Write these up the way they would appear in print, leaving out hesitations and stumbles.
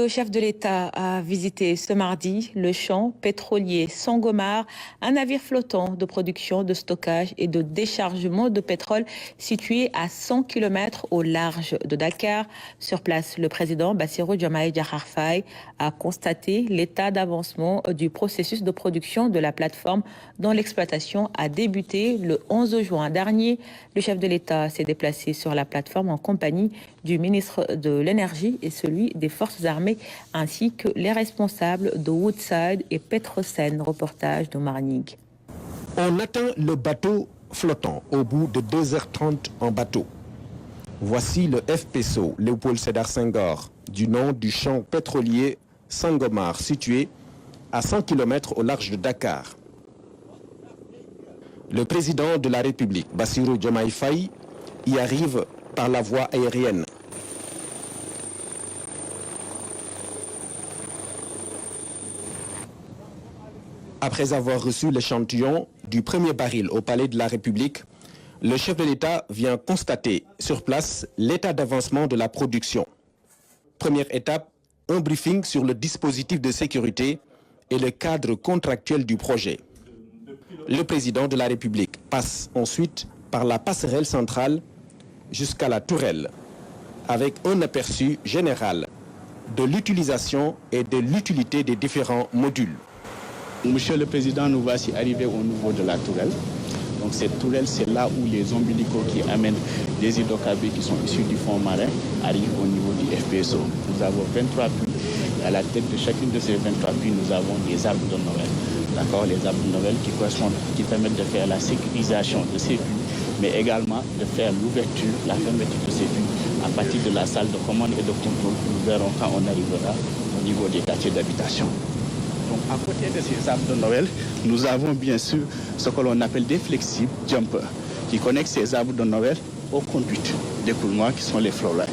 Le chef de l'État a visité ce mardi le champ pétrolier Sangomar, un navire flottant de production, de stockage et de déchargement de pétrole situé à 100 km au large de Dakar. Sur place, le président Bassirou Diomaye Diakhar Faye a constaté l'état d'avancement du processus de production de la plateforme dont l'exploitation a débuté le 11 juin dernier. Le chef de l'État s'est déplacé sur la plateforme en compagnie du ministre de l'Énergie et celui des Forces armées, ainsi que les responsables de Woodside et Petrosen. Reportage de Marnig. On atteint le bateau flottant au bout de 2h30 en bateau. Voici le FPSO Léopold Sédar Senghor, du nom du champ pétrolier Sangomar, situé à 100 km au large de Dakar. Le président de la République, Bassirou Diomaye Faye, y arrive par la voie aérienne. Après avoir reçu l'échantillon du premier baril au Palais de la République, le chef de l'État vient constater sur place l'état d'avancement de la production. Première étape, un briefing sur le dispositif de sécurité et le cadre contractuel du projet. Le président de la République passe ensuite par la passerelle centrale jusqu'à la tourelle, avec un aperçu général de l'utilisation et de l'utilité des différents modules. Monsieur le Président, nous voici arrivés au niveau de la tourelle. Donc cette tourelle, c'est là où les ombilicaux qui amènent les hydrocarbures qui sont issus du fond marin arrivent au niveau du FPSO. Nous avons 23 puits. À la tête de chacune de ces 23 puits, nous avons des arbres de Noël. D'accord, les arbres de Noël qui permettent de faire la sécurisation de ces puits, mais également de faire l'ouverture, la fermeture de ces puits à partir de la salle de commande et de contrôle que nous verrons quand on arrivera au niveau des quartiers d'habitation. Donc, à côté de ces arbres de Noël, nous avons bien sûr ce que l'on appelle des flexibles jumpers qui connectent ces arbres de Noël aux conduites d'écoulement qui sont les flowlines.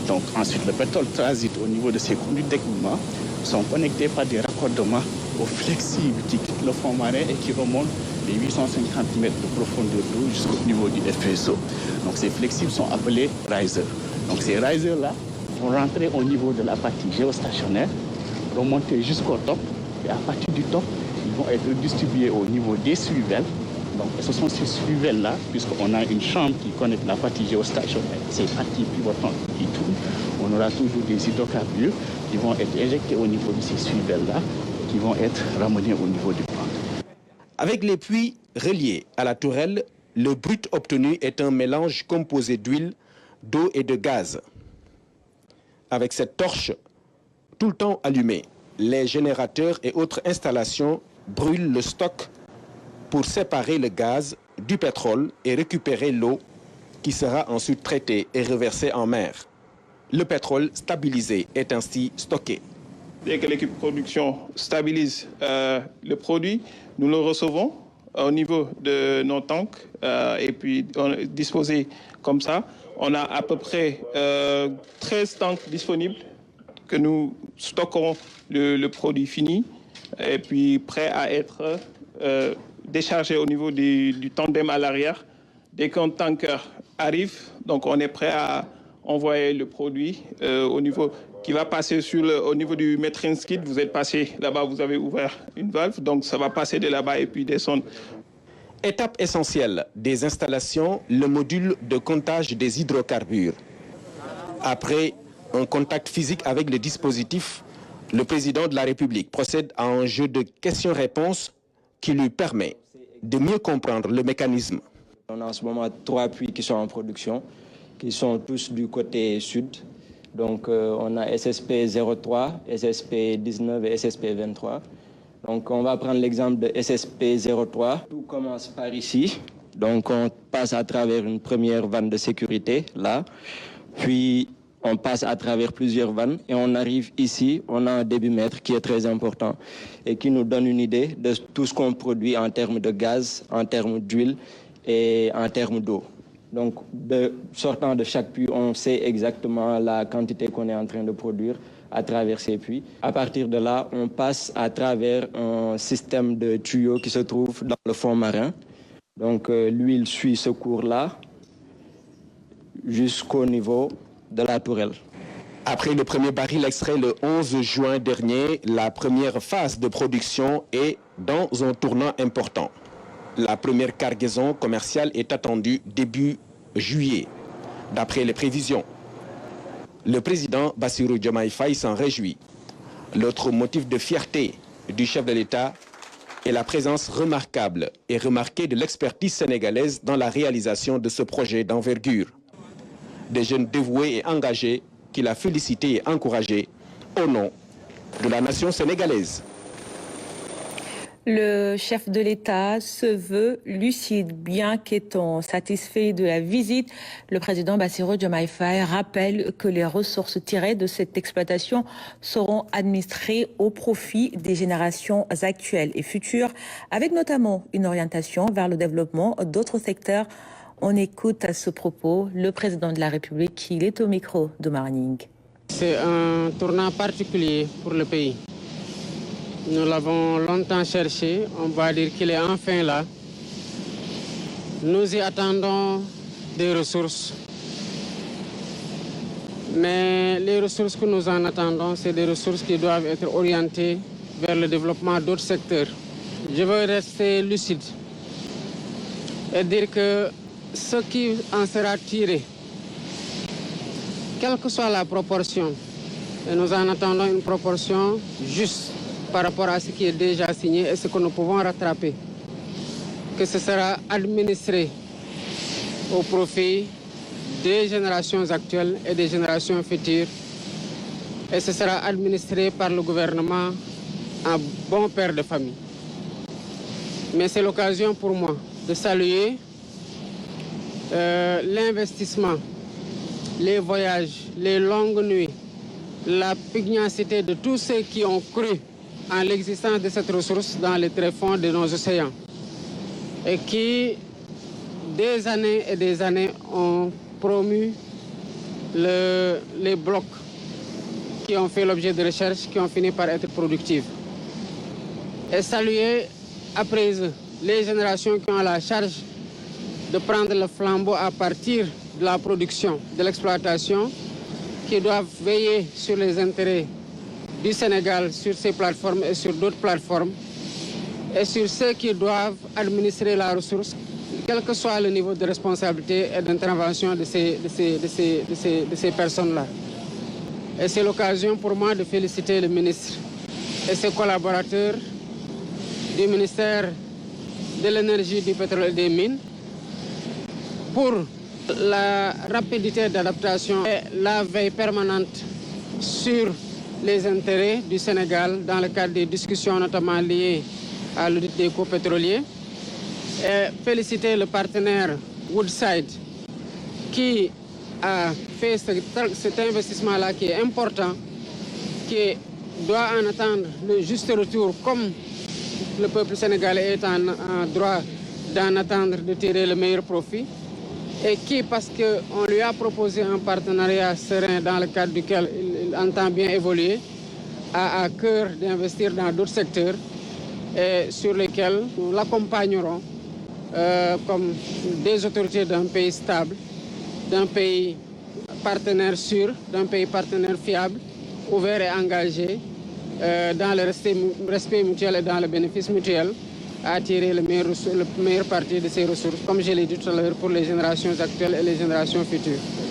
Donc ensuite, le pétrole transite au niveau de ces conduites d'écoulement, sont connectés par des raccordements aux flexibles qui quittent le fond marin et qui remontent les 850 mètres de profondeur d'eau jusqu'au niveau du FPSO. Donc ces flexibles sont appelés risers. Donc ces risers-là vont rentrer au niveau de la partie géostationnaire, remonter jusqu'au top. Et à partir du top, ils vont être distribués au niveau des suivelles. Donc, ce sont ces suivelles-là, puisqu'on a une chambre qui connecte la partie géostationnaire, ces parties pivotantes qui tournent. On aura toujours des hydrocarbures qui vont être injectés au niveau de ces suivelles-là, qui vont être ramenés au niveau du plan. Avec les puits reliés à la tourelle, le brut obtenu est un mélange composé d'huile, d'eau et de gaz. Avec cette torche tout le temps allumée, les générateurs et autres installations brûlent le stock pour séparer le gaz du pétrole et récupérer l'eau qui sera ensuite traitée et reversée en mer. Le pétrole stabilisé est ainsi stocké. Dès que l'équipe production stabilise le produit, nous le recevons au niveau de nos tanks et puis disposés comme ça. On a à peu près 13 tanks disponibles que nous stockons le produit fini et puis prêt à être déchargé au niveau du tandem à l'arrière. Dès qu'un tanker arrive, donc on est prêt à envoyer le produit au niveau qui va passer au niveau du metering skid. Vous êtes passé là-bas, vous avez ouvert une valve, donc ça va passer de là-bas et puis descendre. Étape essentielle des installations, le module de comptage des hydrocarbures. Après un contact physique avec le dispositif, le président de la République procède à un jeu de questions-réponses qui lui permet de mieux comprendre le mécanisme. On a en ce moment 3 puits qui sont en production, qui sont tous du côté sud. Donc on a SSP 03, SSP 19 et SSP 23. Donc on va prendre l'exemple de SSP 03. Tout commence par ici. Donc on passe à travers une première vanne de sécurité, là. Puis on passe à travers plusieurs vannes et on arrive ici, on a un débitmètre qui est très important et qui nous donne une idée de tout ce qu'on produit en termes de gaz, en termes d'huile et en termes d'eau. Donc, sortant de chaque puits, on sait exactement la quantité qu'on est en train de produire à travers ces puits. À partir de là, on passe à travers un système de tuyaux qui se trouve dans le fond marin. Donc, l'huile suit ce cours-là jusqu'au niveau de la tourelle. Après le premier baril extrait le 11 juin dernier, la première phase de production est dans un tournant important. La première cargaison commerciale est attendue début juillet, d'après les prévisions. Le président Bassirou Diomaye Faye s'en réjouit. L'autre motif de fierté du chef de l'État est la présence remarquable et remarquée de l'expertise sénégalaise dans la réalisation de ce projet d'envergure. Des jeunes dévoués et engagés qu'il a félicités et encouragés au nom de la nation sénégalaise. Le chef de l'État se veut lucide, bien qu'étant satisfait de la visite. Le président Bassirou Diomaye Faye rappelle que les ressources tirées de cette exploitation seront administrées au profit des générations actuelles et futures, avec notamment une orientation vers le développement d'autres secteurs. On écoute à ce propos le président de la République, il est au micro de Morning. C'est un tournant particulier pour le pays. Nous l'avons longtemps cherché, on va dire qu'il est enfin là. Nous y attendons des ressources. Mais les ressources que nous en attendons, c'est des ressources qui doivent être orientées vers le développement d'autres secteurs. Je veux rester lucide et dire que ce qui en sera tiré, quelle que soit la proportion, et nous en attendons une proportion juste par rapport à ce qui est déjà signé et ce que nous pouvons rattraper, que ce sera administré au profit des générations actuelles et des générations futures, et ce sera administré par le gouvernement en bon père de famille. Mais c'est l'occasion pour moi de saluer l'investissement, les voyages, les longues nuits, la pugnacité de tous ceux qui ont cru en l'existence de cette ressource dans les tréfonds de nos océans et qui, des années et des années, ont promu les blocs qui ont fait l'objet de recherches, qui ont fini par être productifs. Et saluer après eux les générations qui ont la charge de prendre le flambeau à partir de la production, de l'exploitation, qui doivent veiller sur les intérêts du Sénégal, sur ces plateformes et sur d'autres plateformes, et sur ceux qui doivent administrer la ressource, quel que soit le niveau de responsabilité et d'intervention de ces personnes-là. Et c'est l'occasion pour moi de féliciter le ministre et ses collaborateurs du ministère de l'Énergie, du Pétrole et des Mines pour la rapidité d'adaptation et la veille permanente sur les intérêts du Sénégal dans le cadre des discussions notamment liées à l'audit des coûts pétroliers. Et féliciter le partenaire Woodside qui a fait cet investissement-là qui est important, qui doit en attendre le juste retour comme le peuple sénégalais est en droit d'en attendre, de tirer le meilleur profit. Et qui, parce qu'on lui a proposé un partenariat serein dans le cadre duquel il entend bien évoluer, a à cœur d'investir dans d'autres secteurs et sur lesquels nous l'accompagnerons comme des autorités d'un pays stable, d'un pays partenaire sûr, d'un pays partenaire fiable, ouvert et engagé dans le respect mutuel et dans le bénéfice mutuel, à tirer le meilleur parti de ces ressources, comme je l'ai dit tout à l'heure, pour les générations actuelles et les générations futures.